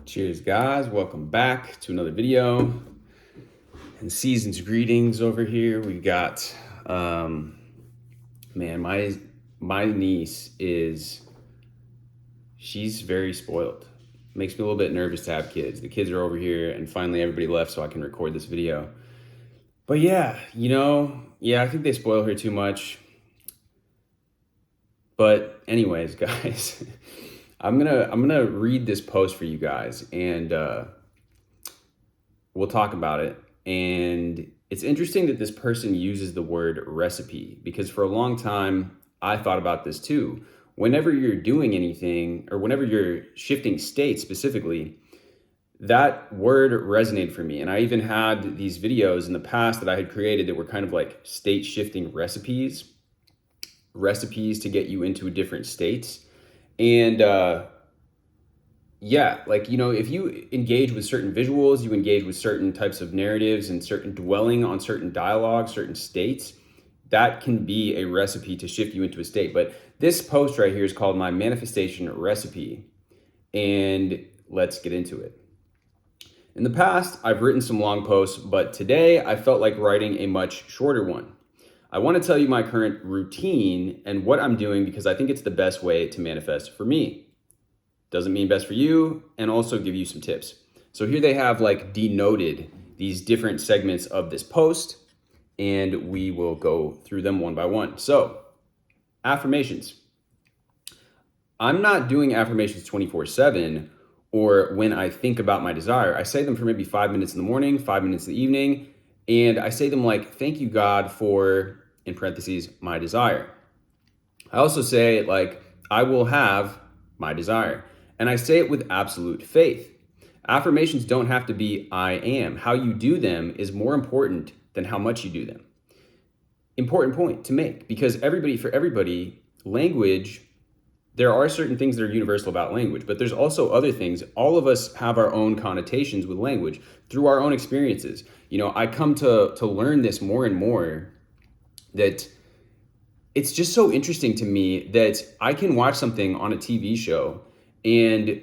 Cheers, guys. Welcome back to another video. And season's greetings over here. We got, man, my niece she's very spoiled. Makes me a little bit nervous to have kids. The kids are over here and finally everybody left so I can record this video. But yeah, I think they spoil her too much. But anyways, guys, I'm gonna read this post for you guys, and we'll talk about it. And it's interesting that this person uses the word recipe, because for a long time I thought about this too. Whenever you're doing anything, or whenever you're shifting states specifically, that word resonated for me. And I even had these videos in the past that I had created that were kind of like state shifting recipes to get you into different states. And if you engage with certain visuals, you engage with certain types of narratives and certain dwelling on certain dialogue, certain states, that can be a recipe to shift you into a state. But this post right here is called My Manifestation Recipe. And let's get into it. In the past, I've written some long posts, but today I felt like writing a much shorter one. I want to tell you my current routine and what I'm doing because I think it's the best way to manifest for me. Doesn't mean best for you, and also give you some tips. So here they have like denoted these different segments of this post, and we will go through them one by one. So, affirmations. I'm not doing affirmations 24/7 or when I think about my desire. I say them for maybe 5 minutes in the morning, 5 minutes in the evening, and I say them like, thank you, God, for, in parentheses, my desire. I also say like, I will have my desire. And I say it with absolute faith. Affirmations don't have to be I am. How you do them is more important than how much you do them. Important point to make, because for everybody, language, there are certain things that are universal about language, but there's also other things. All of us have our own connotations with language through our own experiences. I come to learn this more and more, that it's just so interesting to me that I can watch something on a TV show and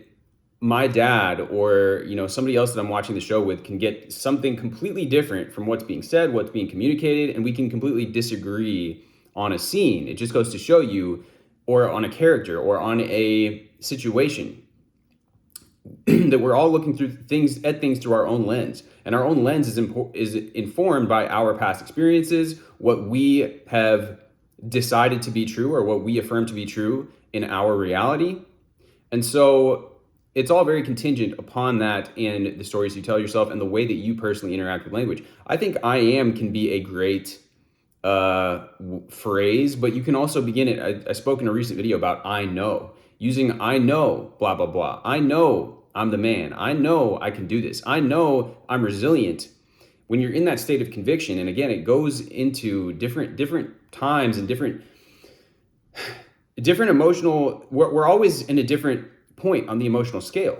my dad or somebody else that I'm watching the show with can get something completely different from what's being said, what's being communicated, and we can completely disagree on a scene. It just goes to show you, or on a character, or on a situation, that we're all looking through things through our own lens. And our own lens is informed by our past experiences, what we have decided to be true, or what we affirm to be true in our reality. And so it's all very contingent upon that and the stories you tell yourself and the way that you personally interact with language. I think I am can be a great phrase, but you can also begin it. I spoke in a recent video about I know. Using I know, blah, blah, blah. I know I'm the man. I know I can do this. I know I'm resilient. When you're in that state of conviction, and again, it goes into different times and different emotional, we're always in a different point on the emotional scale.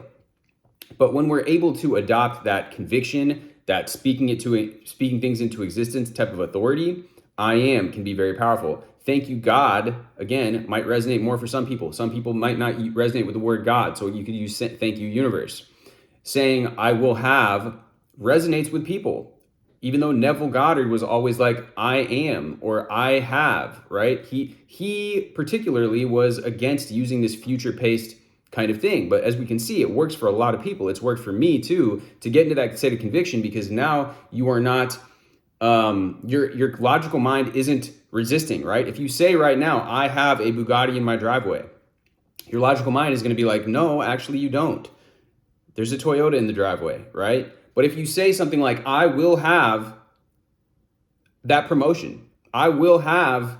But when we're able to adopt that conviction, that speaking things into existence type of authority, I am can be very powerful. Thank you, God, again, might resonate more for some people. Some people might not resonate with the word God, so you could use thank you, universe. Saying I will have resonates with people. Even though Neville Goddard was always like, I am, or I have, right? He particularly was against using this future-paced kind of thing. But as we can see, it works for a lot of people. It's worked for me too, to get into that state of conviction, because now you are not, your logical mind isn't resisting, right? If you say right now, I have a Bugatti in my driveway, your logical mind is going to be like, no, actually you don't. There's a Toyota in the driveway, right? But if you say something like, I will have that promotion, I will have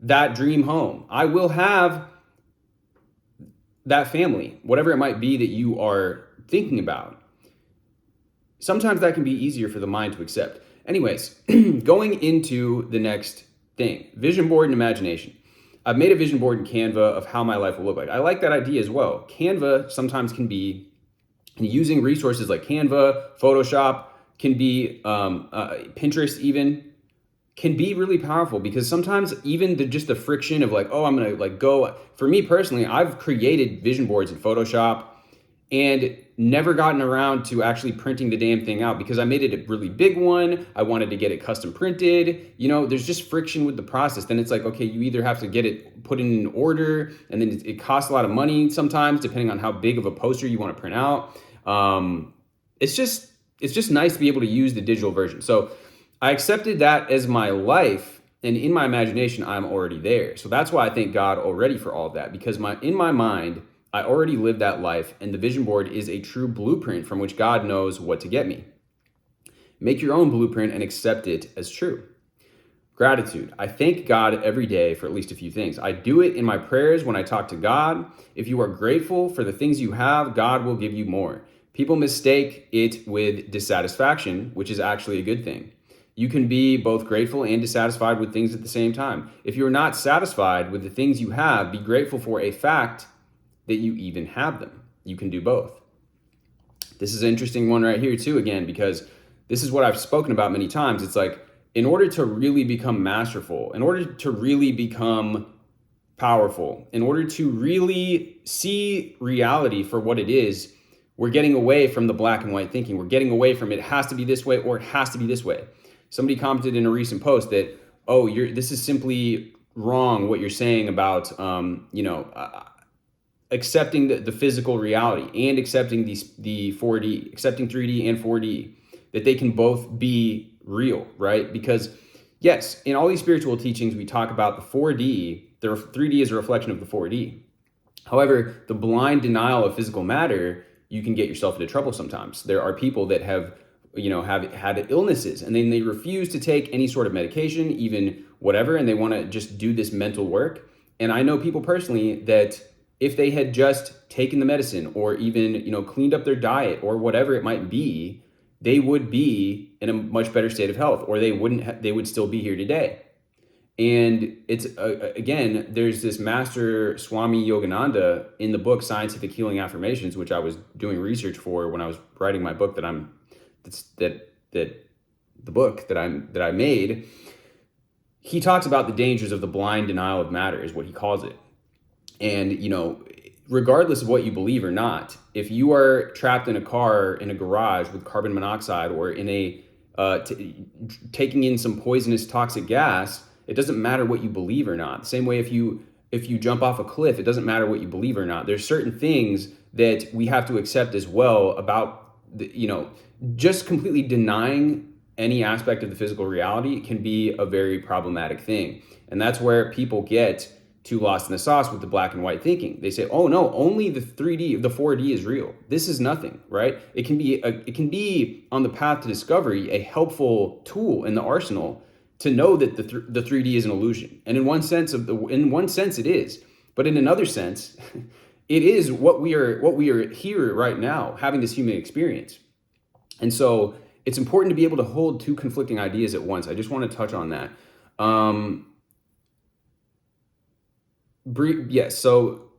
that dream home, I will have that family, whatever it might be that you are thinking about, sometimes that can be easier for the mind to accept. Anyways, going into the next thing, vision board and imagination. I've made a vision board in Canva of how my life will look like. I like that idea as well. Canva sometimes can be, using resources like Canva, Photoshop, can be Pinterest even, can be really powerful, because sometimes even just the friction of like, oh, I'm gonna like go, for me personally, I've created vision boards in Photoshop and never gotten around to actually printing the damn thing out because I made it a really big one. I wanted to get it custom printed. There's just friction with the process. Then it's like, okay, you either have to get it put in an order, and then it costs a lot of money sometimes, depending on how big of a poster you want to print out. It's just nice to be able to use the digital version. So I accepted that as my life, and in my imagination, I'm already there. So that's why I thank God already for all of that, because in my mind, I already lived that life, and the vision board is a true blueprint from which God knows what to get me. Make your own blueprint and accept it as true. Gratitude. I thank God every day for at least a few things. I do it in my prayers when I talk to God. If you are grateful for the things you have, God will give you more. People mistake it with dissatisfaction, which is actually a good thing. You can be both grateful and dissatisfied with things at the same time. If you're not satisfied with the things you have, be grateful for a fact that you even have them. You can do both. This is an interesting one right here too, again, because this is what I've spoken about many times. It's like, in order to really become masterful, in order to really become powerful, in order to really see reality for what it is, we're getting away from the black and white thinking. We're getting away from it has to be this way or it has to be this way. Somebody commented in a recent post that, this is simply wrong what you're saying about, accepting the physical reality and accepting the 4D, accepting 3D and 4D, that they can both be real, right? Because yes, in all these spiritual teachings, we talk about the 4D, the 3D is a reflection of the 4D. However, the blind denial of physical matter, you can get yourself into trouble sometimes. There are people that have had illnesses, and then they refuse to take any sort of medication, even whatever, and they want to just do this mental work. And I know people personally that if they had just taken the medicine or even, cleaned up their diet or whatever it might be, they would be in a much better state of health, or they would still be here today. And it's, again, there's this master Swami Yogananda in the book, Scientific Healing Affirmations, which I was doing research for when I was writing my book the book that I made. He talks about the dangers of the blind denial of matter, is what he calls it. And, regardless of what you believe or not, if you are trapped in a car in a garage with carbon monoxide, or in taking in some poisonous toxic gas, it doesn't matter what you believe or not. The same way, if you jump off a cliff, it doesn't matter what you believe or not. There's certain things that we have to accept as well about just completely denying any aspect of the physical reality can be a very problematic thing. And that's where people get too lost in the sauce with the black and white thinking. They say, oh no, only the 3D, the 4D is real. This is nothing, right? It can be on the path to discovery, a helpful tool in the arsenal to know that the 3D is an illusion. And in one sense it is, but in another sense, it is what we are here right now, having this human experience. And so it's important to be able to hold two conflicting ideas at once. I just want to touch on that. Yes, so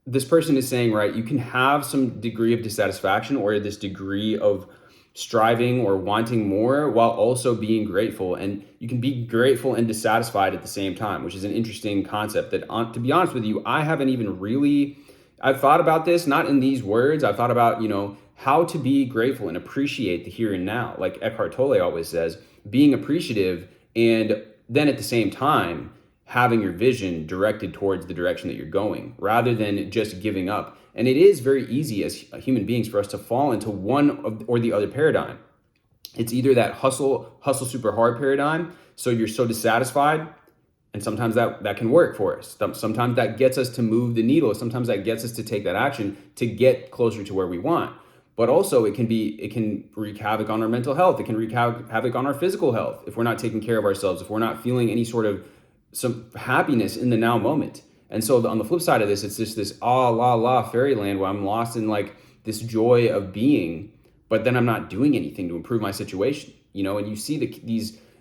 this person is saying, right, you can have some degree of dissatisfaction or this degree of striving or wanting more while also being grateful. And you can be grateful and dissatisfied at the same time, which is an interesting concept that, to be honest with you, I've thought about this, not in these words. I've thought about, how to be grateful and appreciate the here and now. Like Eckhart Tolle always says, being appreciative, and then at the same time, having your vision directed towards the direction that you're going, rather than just giving up. And it is very easy as human beings for us to fall into one or the other paradigm. It's either that hustle super hard paradigm, so you're so dissatisfied, and sometimes that can work for us. Sometimes that gets us to move the needle. Sometimes that gets us to take that action to get closer to where we want. But also it can wreak havoc on our mental health. It can wreak havoc on our physical health if we're not taking care of ourselves, if we're not feeling any sort of some happiness in the now moment. And so on the flip side of this, it's just this la fairyland where I'm lost in like this joy of being, but then I'm not doing anything to improve my situation, and you see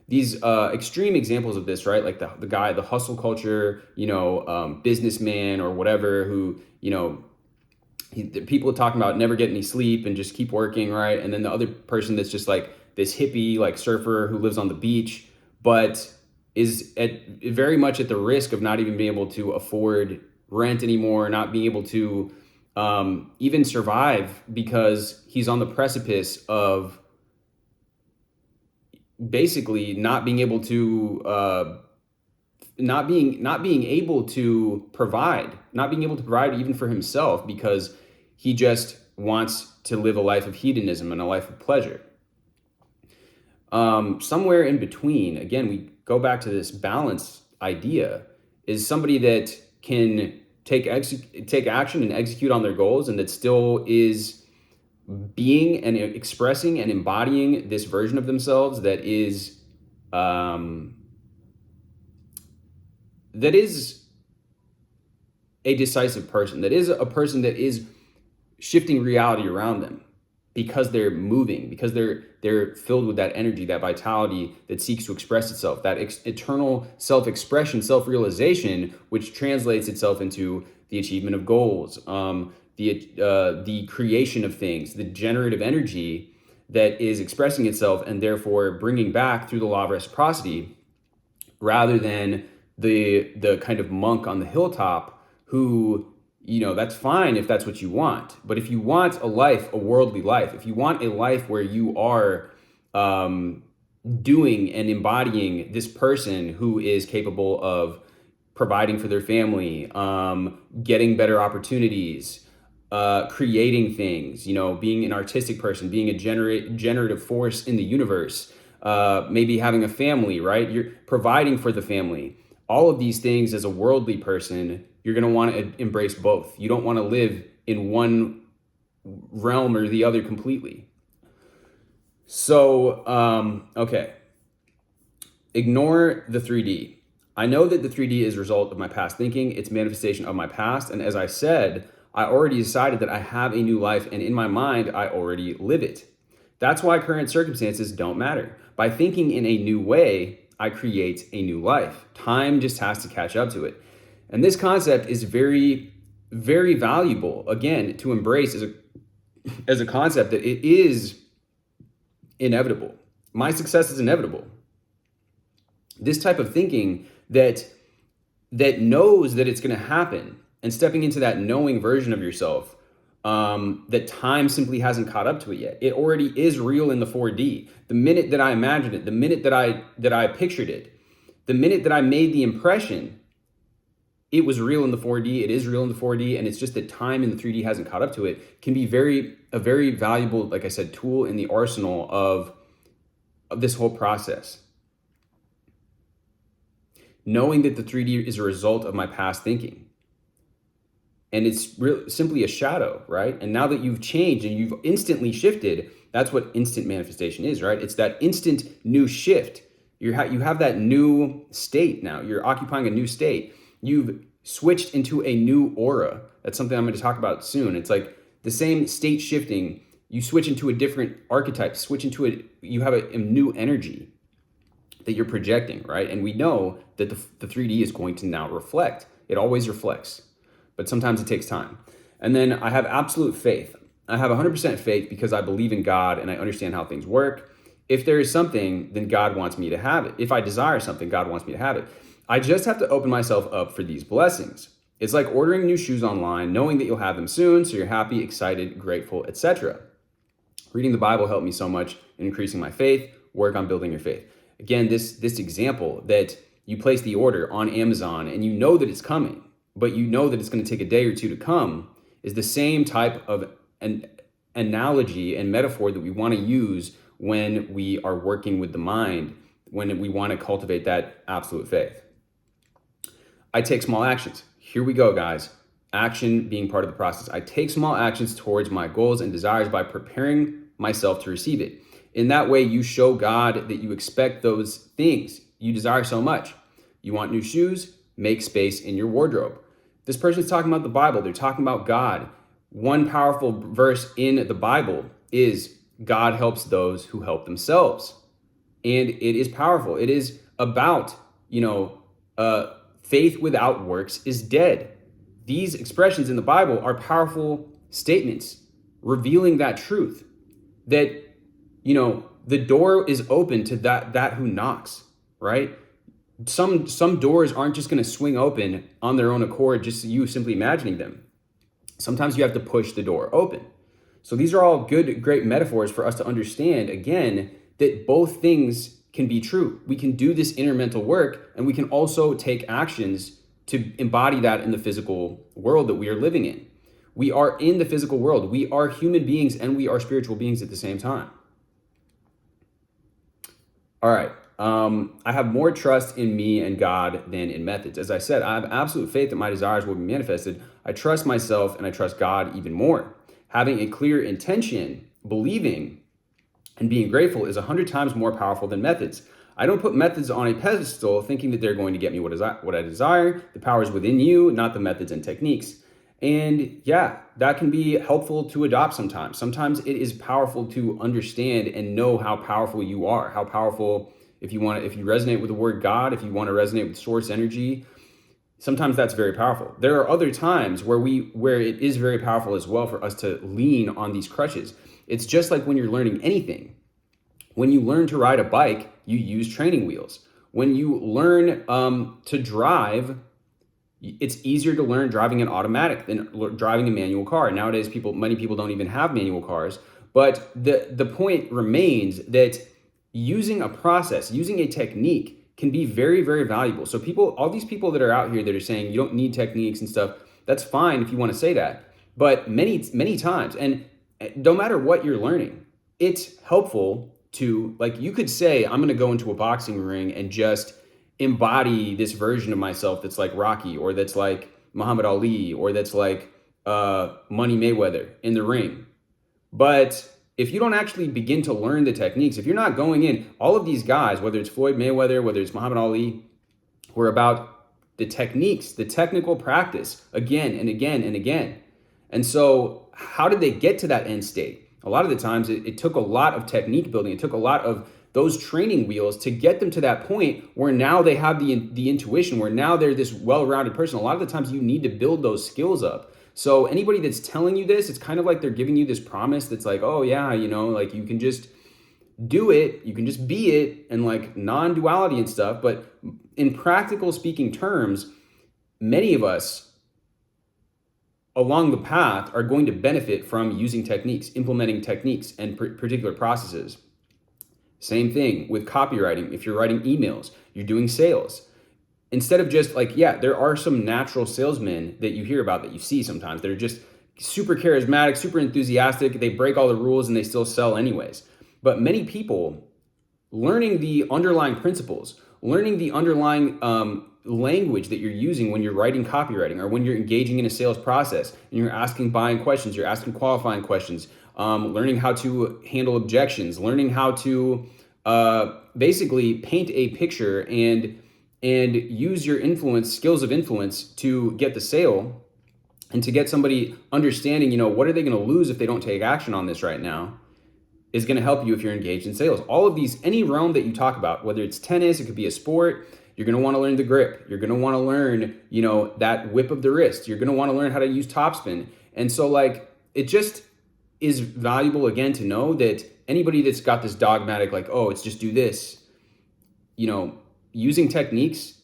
these extreme examples of this, right? Like the guy, the hustle culture, businessman or whatever, who, people are talking about never get any sleep and just keep working, right? And then the other person that's just like this hippie, like surfer who lives on the beach, but is very much at the risk of not even being able to afford rent anymore, not being able to even survive because he's on the precipice of basically not being able to not being able to provide, not being able to provide even for himself because he just wants to live a life of hedonism and a life of pleasure. Somewhere in between, again, we go back to this balance idea, is somebody that can take action and execute on their goals, and that still is being and expressing and embodying this version of themselves that is a decisive person, that is a person that is shifting reality around them because they're moving, because they're filled with that energy, that vitality that seeks to express itself, that eternal self-expression, self-realization, which translates itself into the achievement of goals, the creation of things, the generative energy that is expressing itself and therefore bringing back through the law of reciprocity, rather than the kind of monk on the hilltop who, that's fine if that's what you want. But if you want a life, a worldly life, if you want a life where you are doing and embodying this person who is capable of providing for their family, getting better opportunities, creating things, being an artistic person, being a generative force in the universe, maybe having a family, right? You're providing for the family. All of these things as a worldly person, you're going to want to embrace both. You don't want to live in one realm or the other completely. So, okay. Ignore the 3D. I know that the 3D is a result of my past thinking. It's manifestation of my past. And as I said, I already decided that I have a new life, and in my mind, I already live it. That's why current circumstances don't matter. By thinking in a new way, I create a new life. Time just has to catch up to it. And this concept is very, very valuable, again, to embrace as a concept that it is inevitable. My success is inevitable. This type of thinking that knows that it's going to happen, and stepping into that knowing version of yourself, that time simply hasn't caught up to it yet. It already is real in the 4D. The minute that I imagined it, the minute that I pictured it, the minute that I made the impression, it was real in the 4D. It is real in the 4D, and it's just that time in the 3D hasn't caught up to it. Can be a very valuable, like I said, tool in the arsenal of this whole process. Knowing that the 3D is a result of my past thinking. And it's simply a shadow, right? And now that you've changed and you've instantly shifted, that's what instant manifestation is, right? It's that instant new shift. You have that new state now. You're occupying a new state. You've switched into a new aura. That's something I'm going to talk about soon. It's like the same state shifting. You switch into a different archetype, you have a new energy that you're projecting, right? And we know that the 3D is going to now reflect. It always reflects, but sometimes it takes time. And then I have absolute faith. I have 100% faith because I believe in God and I understand how things work. If there is something, then God wants me to have it. If I desire something, God wants me to have it. I just have to open myself up for these blessings. It's like ordering new shoes online, knowing that you'll have them soon, so you're happy, excited, grateful, etc. Reading the Bible helped me so much in increasing my faith. Work on building your faith. Again, this example that you place the order on Amazon and you know that it's coming, but you know that it's going to take a day or two to come, is the same type of an analogy and metaphor that we want to use when we are working with the mind, when we want to cultivate that absolute faith. I take small actions. Here we go, guys. Action being part of the process. I take small actions towards my goals and desires by preparing myself to receive it. In that way, you show God that you expect those things you desire so much. You want new shoes? Make space in your wardrobe. This person's talking about the Bible. They're talking about God. One powerful verse in the Bible is God helps those who help themselves. And it is powerful. It is about, faith without works is dead. These expressions in the Bible are powerful statements revealing that truth, that, the door is open to that who knocks, right? Some doors aren't just going to swing open on their own accord, just you simply imagining them. Sometimes you have to push the door open. So these are all good, great metaphors for us to understand, again, that both things can be true. We can do this inner mental work, and we can also take actions to embody that in the physical world that we are living in. We are in the physical world. We are human beings and we are spiritual beings at the same time. All right. I have more trust in me and God than in methods. As I said, I have absolute faith that my desires will be manifested. I trust myself and I trust God even more. Having a clear intention, believing, and being grateful is 100 times more powerful than methods. I don't put methods on a pedestal thinking that they're going to get me what I desire. The power is within you, not the methods and techniques. And yeah, that can be helpful to adopt sometimes. Sometimes it is powerful to understand and know how powerful you are, how powerful, if you resonate with the word God, if you want to resonate with source energy, sometimes that's very powerful. There are other times where it is very powerful as well for us to lean on these crutches. It's just like when you're learning anything. When you learn to ride a bike, you use training wheels. When you learn to drive, it's easier to learn driving an automatic than driving a manual car. Nowadays, many people don't even have manual cars. But the point remains that using a process, using a technique can be very, very valuable. So all these people that are out here that are saying you don't need techniques and stuff, that's fine if you want to say that. But many, many times, and no matter what you're learning, it's helpful to, like, you could say, I'm going to go into a boxing ring and just embody this version of myself that's like Rocky, or that's like Muhammad Ali, or that's like Money Mayweather in the ring. But if you don't actually begin to learn the techniques, if you're not going in, all of these guys, whether it's Floyd Mayweather, whether it's Muhammad Ali, were about the techniques, the technical practice again and again and again. And so how did they get to that end state? A lot of the times it took a lot of technique building. It took a lot of those training wheels to get them to that point where now they have the intuition, where now they're this well-rounded person. A lot of the times you need to build those skills up. So anybody that's telling you this, it's kind of like they're giving you this promise that's like, oh yeah, like you can just do it, you can just be it, and like non-duality and stuff. But in practical speaking terms, many of us along the path are going to benefit from using techniques, implementing techniques and particular processes. Same thing with copywriting. If you're writing emails, you're doing sales. Instead of just like, yeah, there are some natural salesmen that you hear about, that you see sometimes, that are just super charismatic, super enthusiastic. They break all the rules and they still sell anyways. But many people learning the underlying principles, learning the underlying language that you're using when you're writing copywriting, or when you're engaging in a sales process and you're asking buying questions, you're asking qualifying questions, learning how to handle objections, learning how to basically paint a picture and use your skills of influence to get the sale, and to get somebody understanding, what are they going to lose if they don't take action on this right now, is going to help you if you're engaged in sales. All of these, any realm that you talk about, whether it's tennis, it could be a sport, you're going to want to learn the grip. You're going to want to learn, that whip of the wrist. You're going to want to learn how to use topspin. And so like, it just is valuable, again, to know that anybody that's got this dogmatic, like, oh, it's just do this, using techniques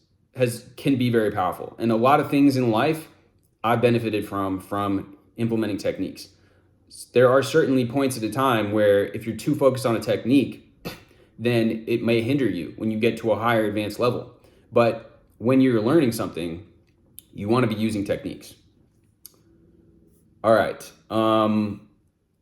can be very powerful. And a lot of things in life I've benefited from implementing techniques. There are certainly points at a time where if you're too focused on a technique, then it may hinder you when you get to a higher advanced level. But when you're learning something, you want to be using techniques. All right.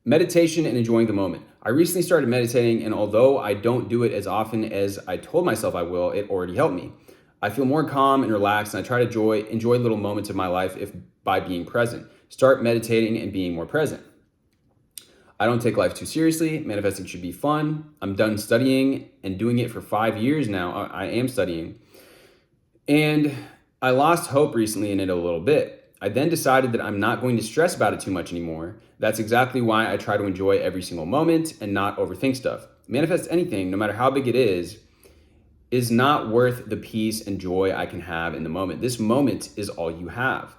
Meditation and enjoying the moment. I recently started meditating, and although I don't do it as often as I told myself I will, it already helped me. I feel more calm and relaxed, and I try to enjoy little moments of my life by being present. Start meditating and being more present. I don't take life too seriously. Manifesting should be fun. I'm done studying and doing it for 5 years now. I am studying. And I lost hope recently in it a little bit. I then decided that I'm not going to stress about it too much anymore. That's exactly why I try to enjoy every single moment and not overthink stuff. Manifest anything, no matter how big it is not worth the peace and joy I can have in the moment. This moment is all you have.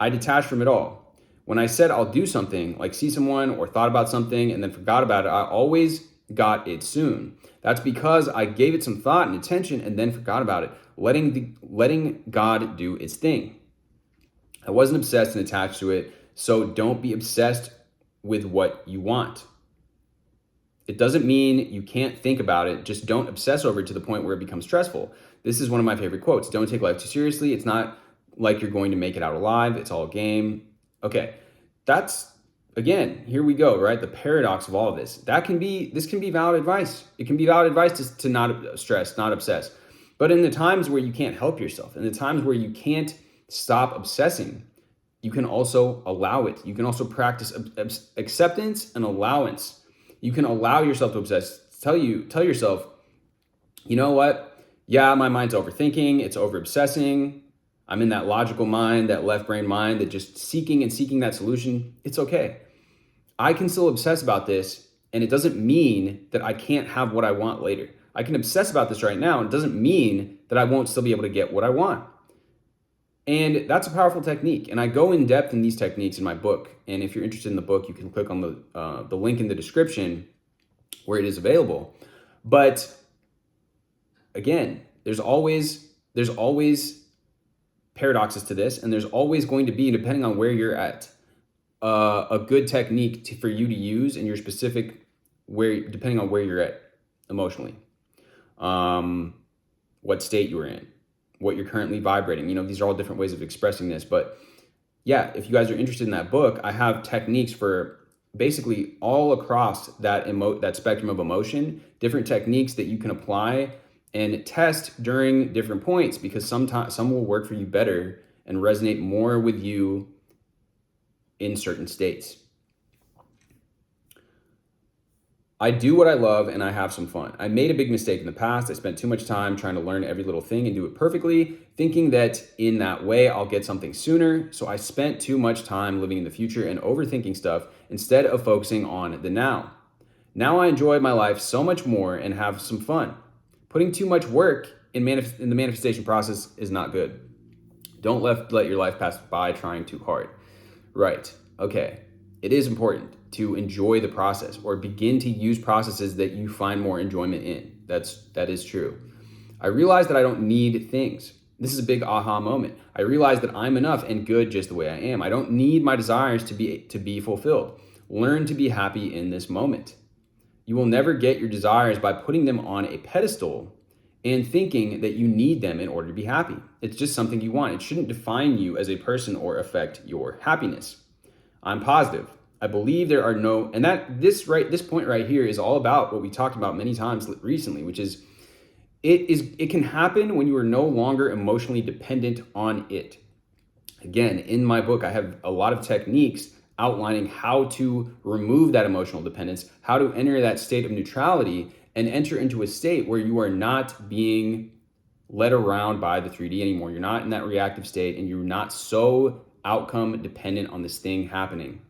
I detached from it all. When I said I'll do something, like see someone or thought about something and then forgot about it, I always got it soon. That's because I gave it some thought and attention and then forgot about it, letting God do its thing. I wasn't obsessed and attached to it. So don't be obsessed with what you want. It doesn't mean you can't think about it. Just don't obsess over it to the point where it becomes stressful. This is one of my favorite quotes. Don't take life too seriously. It's not like you're going to make it out alive. It's all a game. Okay, that's, again, here we go, right? The paradox of all of this. This can be valid advice. It can be valid advice to not stress, not obsess. But in the times where you can't help yourself, in the times where you can't stop obsessing, you can also allow it. You can also practice acceptance and allowance. You can allow yourself to obsess. Tell yourself, you know what? Yeah, my mind's overthinking. It's over obsessing. I'm in that logical mind, that left brain mind that just seeking that solution. It's okay. I can still obsess about this, and it doesn't mean that I can't have what I want later. I can obsess about this right now, and it doesn't mean that I won't still be able to get what I want. And that's a powerful technique. And I go in depth in these techniques in my book. And if you're interested in the book, you can click on the link in the description where it is available. But again, there's always paradoxes to this, and there's always going to be, depending on where you're at, a good technique for you to use in your specific depending on where you're at emotionally, what state you are in, what you're currently vibrating. These are all different ways of expressing this. But yeah, if you guys are interested in that book, I have techniques for basically all across that spectrum of emotion, different techniques that you can apply and test during different points, because sometimes some will work for you better and resonate more with you in certain states. I do what I love and I have some fun. I made a big mistake in the past. I spent too much time trying to learn every little thing and do it perfectly, thinking that in that way I'll get something sooner. So I spent too much time living in the future and overthinking stuff instead of focusing on the now. Now I enjoy my life so much more and have some fun. Putting too much work in the manifestation process is not good. Don't let your life pass by trying too hard. Right. Okay. It is important to enjoy the process, or begin to use processes that you find more enjoyment in. That is true. I realize that I don't need things. This is a big aha moment. I realize that I'm enough and good just the way I am. I don't need my desires to be fulfilled. Learn to be happy in this moment. You will never get your desires by putting them on a pedestal and thinking that you need them in order to be happy. It's just something you want. It shouldn't define you as a person or affect your happiness. I'm positive. I believe there are no, and this point right here is all about what we talked about many times recently, which is it can happen when you are no longer emotionally dependent on it. Again, in my book, I have a lot of techniques outlining how to remove that emotional dependence, how to enter that state of neutrality and enter into a state where you are not being led around by the 3D anymore. You're not in that reactive state, and you're not so outcome dependent on this thing happening.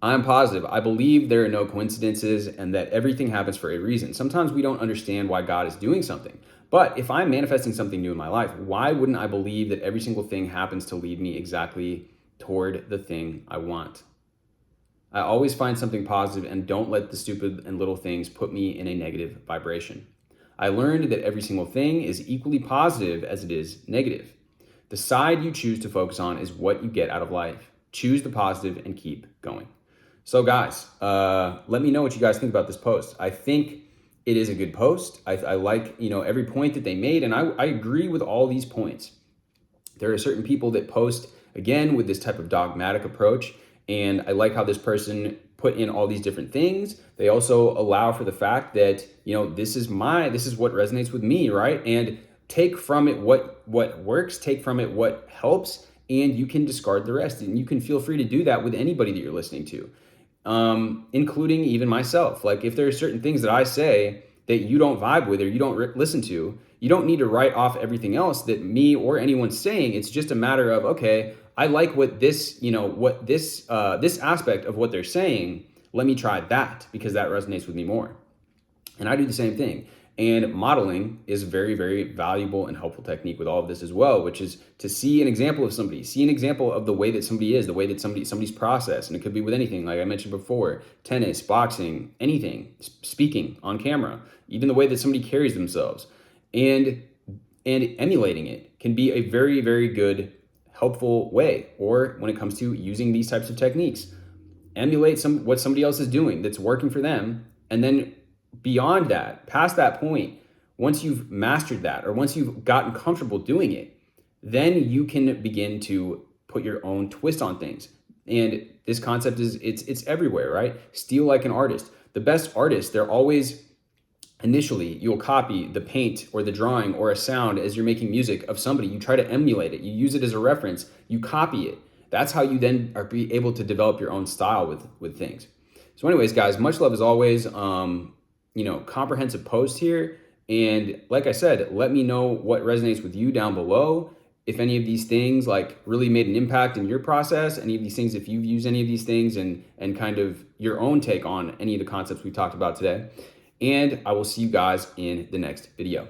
I'm positive. I believe there are no coincidences and that everything happens for a reason. Sometimes we don't understand why God is doing something. But if I'm manifesting something new in my life, why wouldn't I believe that every single thing happens to lead me exactly toward the thing I want? I always find something positive and don't let the stupid and little things put me in a negative vibration. I learned that every single thing is equally positive as it is negative. The side you choose to focus on is what you get out of life. Choose the positive and keep going. So guys, let me know what you guys think about this post. I think it is a good post. I like, every point that they made, and I agree with all these points. There are certain people that post, again, with this type of dogmatic approach, and I like how this person put in all these different things. They also allow for the fact that, this is what resonates with me, right? And take from it what works, take from it what helps, and you can discard the rest. And you can feel free to do that with anybody that you're listening to, including even myself. Like, if there are certain things that I say that you don't vibe with or you don't listen to, you don't need to write off everything else that me or anyone's saying. It's just a matter of, okay, I like what this aspect of what they're saying. Let me try that because that resonates with me more. And I do the same thing. And modeling is a very, very valuable and helpful technique with all of this as well, which is to see an example of somebody, see an example of the way that somebody is, the way that somebody's process. And it could be with anything, like I mentioned before, tennis, boxing, anything, speaking on camera, even the way that somebody carries themselves. And emulating it can be a very, very good, helpful way. Or when it comes to using these types of techniques, emulate what somebody else is doing that's working for them. And then beyond that, past that point, once you've mastered that, or once you've gotten comfortable doing it, then you can begin to put your own twist on things. And this concept is it's everywhere, right? Steal like an artist. The best artists, they're always initially, you'll copy the paint or the drawing or a sound as you're making music of somebody. You try to emulate it. You use it as a reference. You copy it. That's how you then are be able to develop your own style with things. So anyways, guys, much love as always. Comprehensive post here. And like I said, let me know what resonates with you down below. If any of these things like really made an impact in your process, any of these things, if you've used any of these things and kind of your own take on any of the concepts we talked about today. And I will see you guys in the next video.